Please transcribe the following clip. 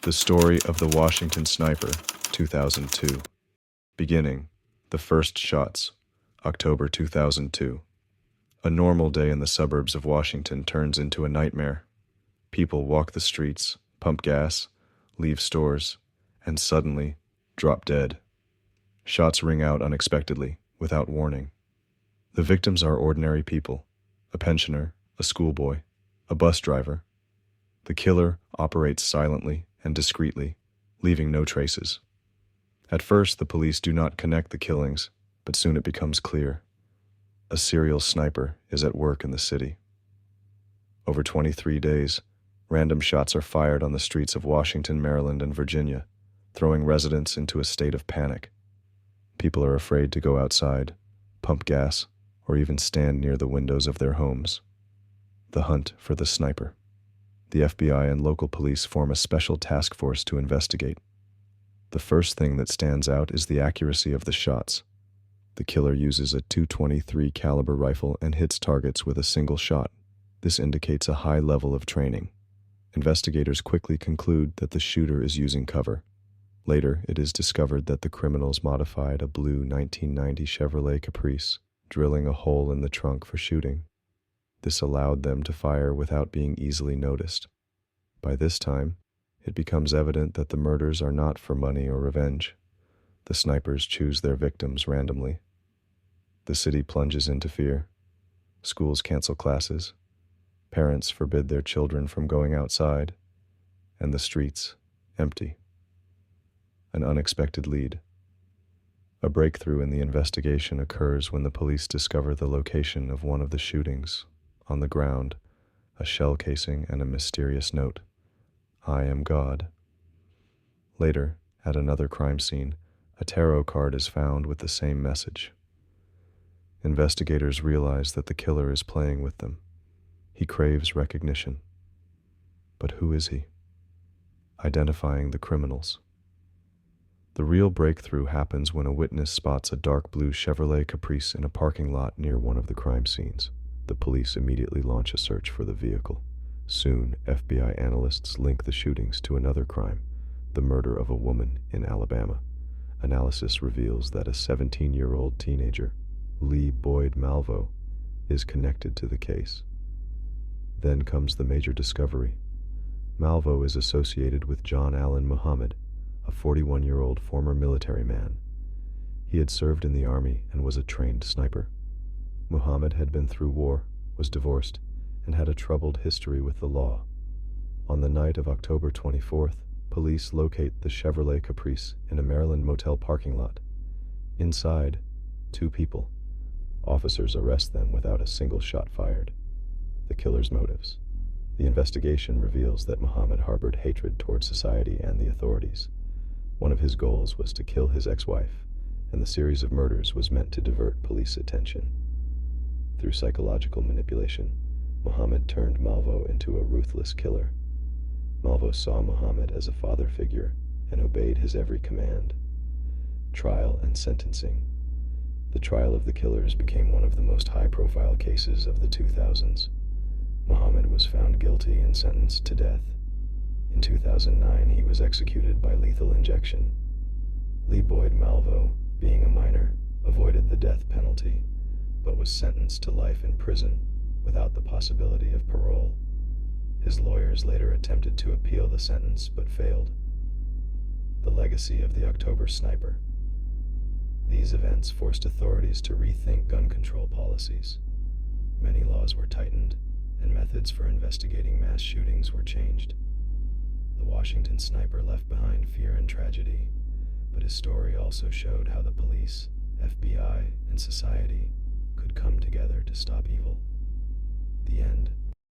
The Story of the Washington Sniper, 2002. Beginning, the first shots, October 2002. A normal day in the suburbs of Washington turns into a nightmare. People walk the streets, pump gas, leave stores, and suddenly drop dead. Shots ring out unexpectedly, without warning. The victims are ordinary people, a pensioner, a schoolboy, a bus driver. The killer operates silently and discreetly, leaving no traces. At first, the police do not connect the killings, but soon it becomes clear. A serial sniper is at work in the city. Over 23 days, random shots are fired on the streets of Washington, Maryland, and Virginia, throwing residents into a state of panic. People are afraid to go outside, pump gas, or even stand near the windows of their homes. The hunt for the sniper. The FBI and local police form a special task force to investigate. The first thing that stands out is the accuracy of the shots. The killer uses a .223 caliber rifle and hits targets with a single shot. This indicates a high level of training. Investigators quickly conclude that the shooter is using cover. Later, it is discovered that the criminals modified a blue 1990 Chevrolet Caprice, drilling a hole in the trunk for shooting. This allowed them to fire without being easily noticed. By this time, it becomes evident that the murders are not for money or revenge. The snipers choose their victims randomly. The city plunges into fear. Schools cancel classes. Parents forbid their children from going outside. And the streets empty. An unexpected lead. A breakthrough in the investigation occurs when the police discover the location of one of the shootings. On the ground, a shell casing and a mysterious note. I am God. Later, at another crime scene, a tarot card is found with the same message. Investigators realize that the killer is playing with them. He craves recognition. But who is he? Identifying the criminals. The real breakthrough happens when a witness spots a dark blue Chevrolet Caprice in a parking lot near one of the crime scenes. The police immediately launch a search for the vehicle. Soon, FBI analysts link the shootings to another crime, the murder of a woman in Alabama. Analysis reveals that a 17-year-old teenager, Lee Boyd Malvo, is connected to the case. Then comes the major discovery. Malvo is associated with John Allen Muhammad, a 41-year-old former military man. He had served in the army and was a trained sniper. Muhammad had been through war, was divorced, and had a troubled history with the law. On the night of October 24th, police locate the Chevrolet Caprice in a Maryland motel parking lot. Inside, 2 people. Officers arrest them without a single shot fired. The killer's motives. The investigation reveals that Muhammad harbored hatred toward society and the authorities. One of his goals was to kill his ex-wife, and the series of murders was meant to divert police attention. Through psychological manipulation, Muhammad turned Malvo into a ruthless killer. Malvo saw Muhammad as a father figure and obeyed his every command. Trial and sentencing. The trial of the killers became one of the most high-profile cases of the 2000s. Muhammad was found guilty and sentenced to death. In 2009, he was executed by lethal injection. Lee Boyd Malvo, being a minor, avoided the death penalty, but was sentenced to life in prison without the possibility of parole. His lawyers later attempted to appeal the sentence, but failed. The legacy of the October sniper. These events forced authorities to rethink gun control policies. Many laws were tightened, and methods for investigating mass shootings were changed. The Washington sniper left behind fear and tragedy, but his story also showed how the police, FBI, and society could come together to stop evil. The end.